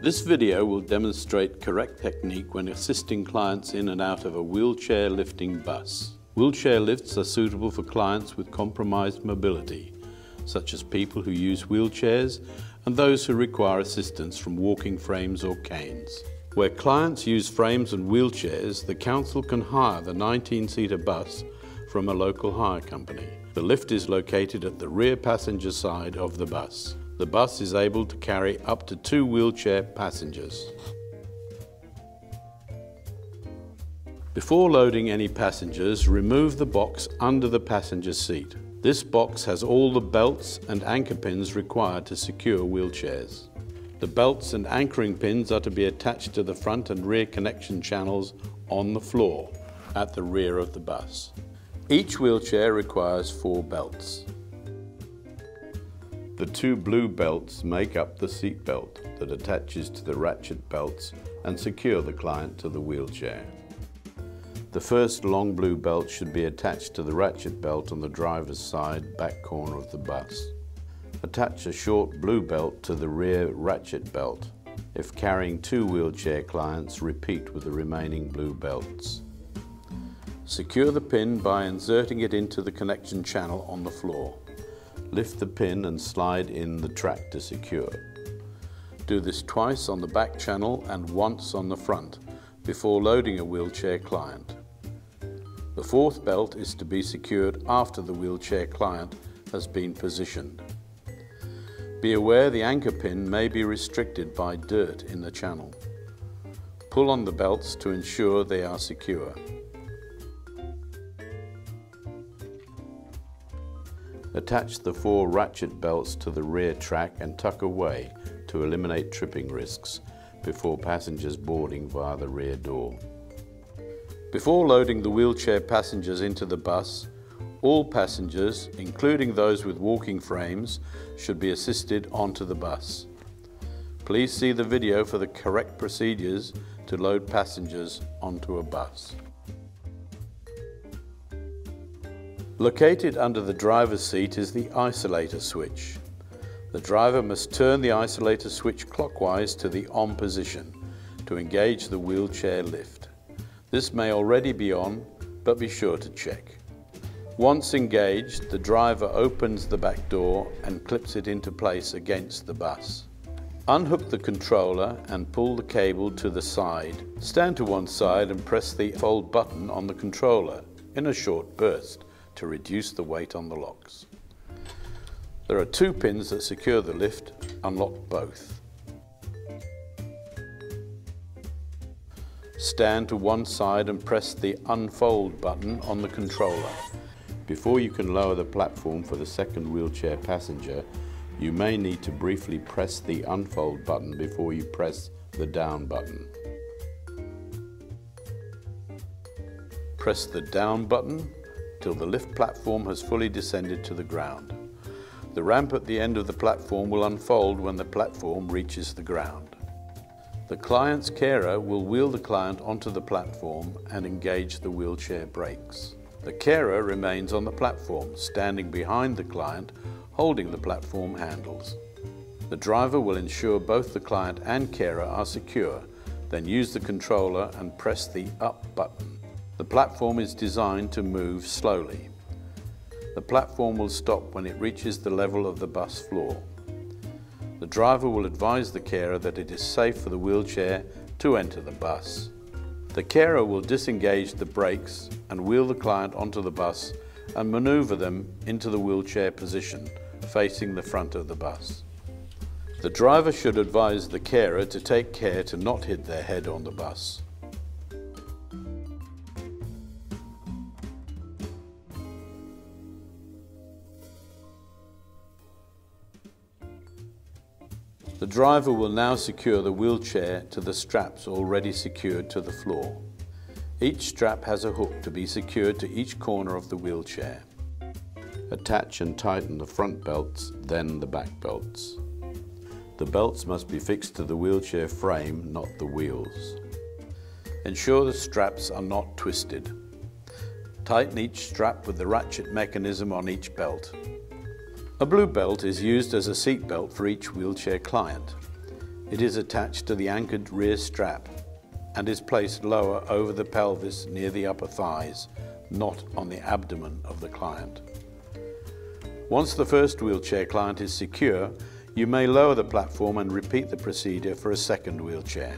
This video will demonstrate correct technique when assisting clients in and out of a wheelchair lifting bus. Wheelchair lifts are suitable for clients with compromised mobility, such as people who use wheelchairs and those who require assistance from walking frames or canes. Where clients use frames and wheelchairs, the council can hire the 19-seater bus from a local hire company. The lift is located at the rear passenger side of the bus. The bus is able to carry up to 2 wheelchair passengers. Before loading any passengers, remove the box under the passenger seat. This box has all the belts and anchor pins required to secure wheelchairs. The belts and anchoring pins are to be attached to the front and rear connection channels on the floor at the rear of the bus. Each wheelchair requires 4 belts. The 2 blue belts make up the seat belt that attaches to the ratchet belts and secure the client to the wheelchair. The first long blue belt should be attached to the ratchet belt on the driver's side back corner of the bus. Attach a short blue belt to the rear ratchet belt. If carrying 2 wheelchair clients, repeat with the remaining blue belts. Secure the pin by inserting it into the connection channel on the floor. Lift the pin and slide in the track to secure. Do this twice on the back channel and once on the front before loading a wheelchair client. The 4th belt is to be secured after the wheelchair client has been positioned. Be aware the anchor pin may be restricted by dirt in the channel. Pull on the belts to ensure they are secure. Attach the 4 ratchet belts to the rear track and tuck away to eliminate tripping risks before passengers boarding via the rear door. Before loading the wheelchair passengers into the bus, all passengers, including those with walking frames, should be assisted onto the bus. Please see the video for the correct procedures to load passengers onto a bus. Located under the driver's seat is the isolator switch. The driver must turn the isolator switch clockwise to the on position to engage the wheelchair lift. This may already be on, but be sure to check. Once engaged, the driver opens the back door and clips it into place against the bus. Unhook the controller and pull the cable to the side. Stand to one side and press the fold button on the controller in a short burst to reduce the weight on the locks. There are 2 pins that secure the lift. Unlock both. Stand to one side and press the unfold button on the controller. Before you can lower the platform for the second wheelchair passenger, you may need to briefly press the unfold button before you press the down button. Press the down button till the lift platform has fully descended to the ground. The ramp at the end of the platform will unfold when the platform reaches the ground. The client's carer will wheel the client onto the platform and engage the wheelchair brakes. The carer remains on the platform, standing behind the client, holding the platform handles. The driver will ensure both the client and carer are secure, then use the controller and press the up button. The platform is designed to move slowly. The platform will stop when it reaches the level of the bus floor. The driver will advise the carer that it is safe for the wheelchair to enter the bus. The carer will disengage the brakes and wheel the client onto the bus and maneuver them into the wheelchair position, facing the front of the bus. The driver should advise the carer to take care to not hit their head on the bus. The driver will now secure the wheelchair to the straps already secured to the floor. Each strap has a hook to be secured to each corner of the wheelchair. Attach and tighten the front belts, then the back belts. The belts must be fixed to the wheelchair frame, not the wheels. Ensure the straps are not twisted. Tighten each strap with the ratchet mechanism on each belt. A blue belt is used as a seat belt for each wheelchair client. It is attached to the anchored rear strap and is placed lower over the pelvis near the upper thighs, not on the abdomen of the client. Once the first wheelchair client is secure, you may lower the platform and repeat the procedure for a second wheelchair.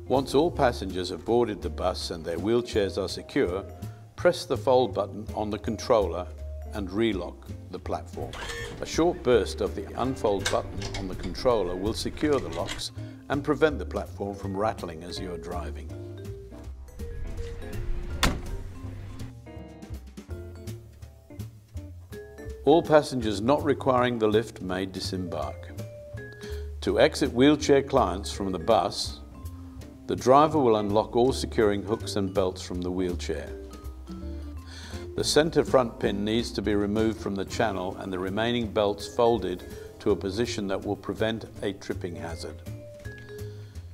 Once all passengers have boarded the bus and their wheelchairs are secure, press the fold button on the controller and relock the platform. A short burst of the unfold button on the controller will secure the locks and prevent the platform from rattling as you are driving. All passengers not requiring the lift may disembark. To exit wheelchair clients from the bus, the driver will unlock all securing hooks and belts from the wheelchair. The centre front pin needs to be removed from the channel and the remaining belts folded to a position that will prevent a tripping hazard.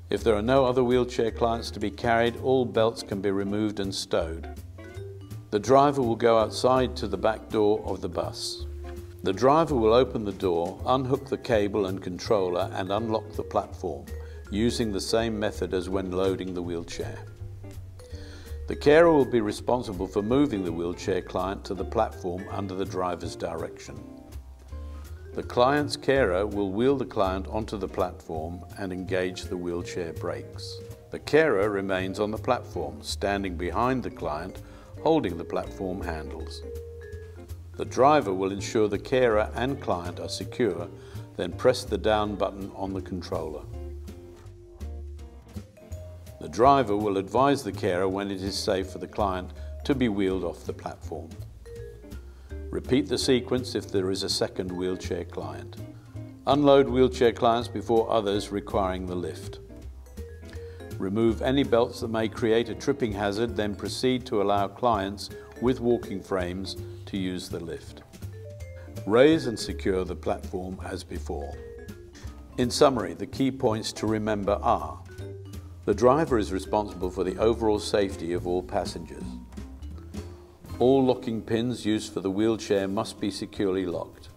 If there are no other wheelchair clients to be carried, all belts can be removed and stowed. The driver will go outside to the back door of the bus. The driver will open the door, unhook the cable and controller and unlock the platform, using the same method as when loading the wheelchair. The carer will be responsible for moving the wheelchair client to the platform under the driver's direction. The client's carer will wheel the client onto the platform and engage the wheelchair brakes. The carer remains on the platform, standing behind the client, holding the platform handles. The driver will ensure the carer and client are secure, then press the down button on the controller. The driver will advise the carer when it is safe for the client to be wheeled off the platform. Repeat the sequence if there is a second wheelchair client. Unload wheelchair clients before others requiring the lift. Remove any belts that may create a tripping hazard, then proceed to allow clients with walking frames to use the lift. Raise and secure the platform as before. In summary, the key points to remember are: the driver is responsible for the overall safety of all passengers. All locking pins used for the wheelchair must be securely locked.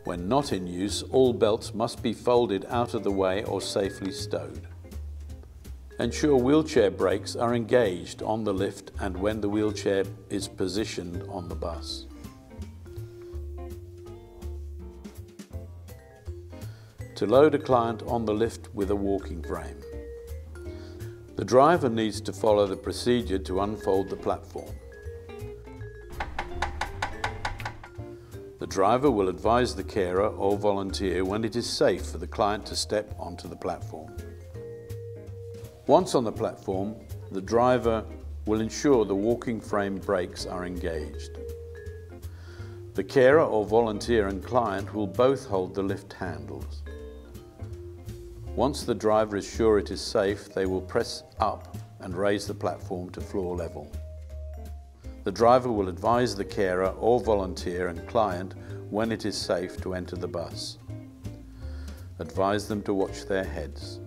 When not in use, all belts must be folded out of the way or safely stowed. Ensure wheelchair brakes are engaged on the lift and when the wheelchair is positioned on the bus. To load a client on the lift with a walking frame. The driver needs to follow the procedure to unfold the platform. The driver will advise the carer or volunteer when it is safe for the client to step onto the platform. Once on the platform, the driver will ensure the walking frame brakes are engaged. The carer or volunteer and client will both hold the lift handles. Once the driver is sure it is safe, they will press up and raise the platform to floor level. The driver will advise the carer or volunteer and client when it is safe to enter the bus. Advise them to watch their heads.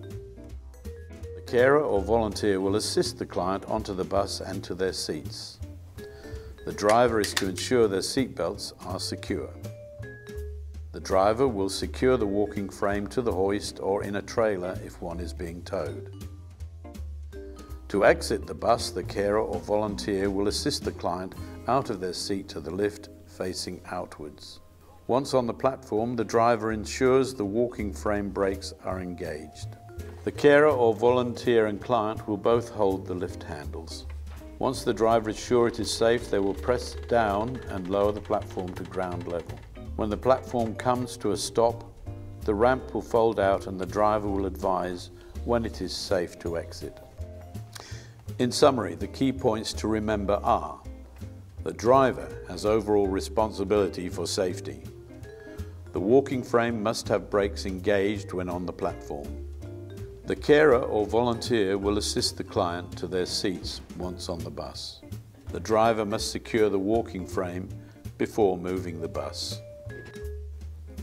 The carer or volunteer will assist the client onto the bus and to their seats. The driver is to ensure their seat belts are secure. The driver will secure the walking frame to the hoist or in a trailer if one is being towed. To exit the bus, the carer or volunteer will assist the client out of their seat to the lift facing outwards. Once on the platform, the driver ensures the walking frame brakes are engaged. The carer or volunteer and client will both hold the lift handles. Once the driver is sure it is safe, they will press down and lower the platform to ground level. When the platform comes to a stop, the ramp will fold out and the driver will advise when it is safe to exit. In summary, the key points to remember are: the driver has overall responsibility for safety. The walking frame must have brakes engaged when on the platform. The carer or volunteer will assist the client to their seats once on the bus. The driver must secure the walking frame before moving the bus.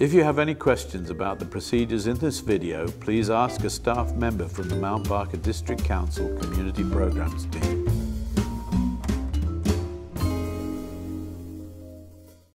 If you have any questions about the procedures in this video, please ask a staff member from the Mount Barker District Council Community Programs team.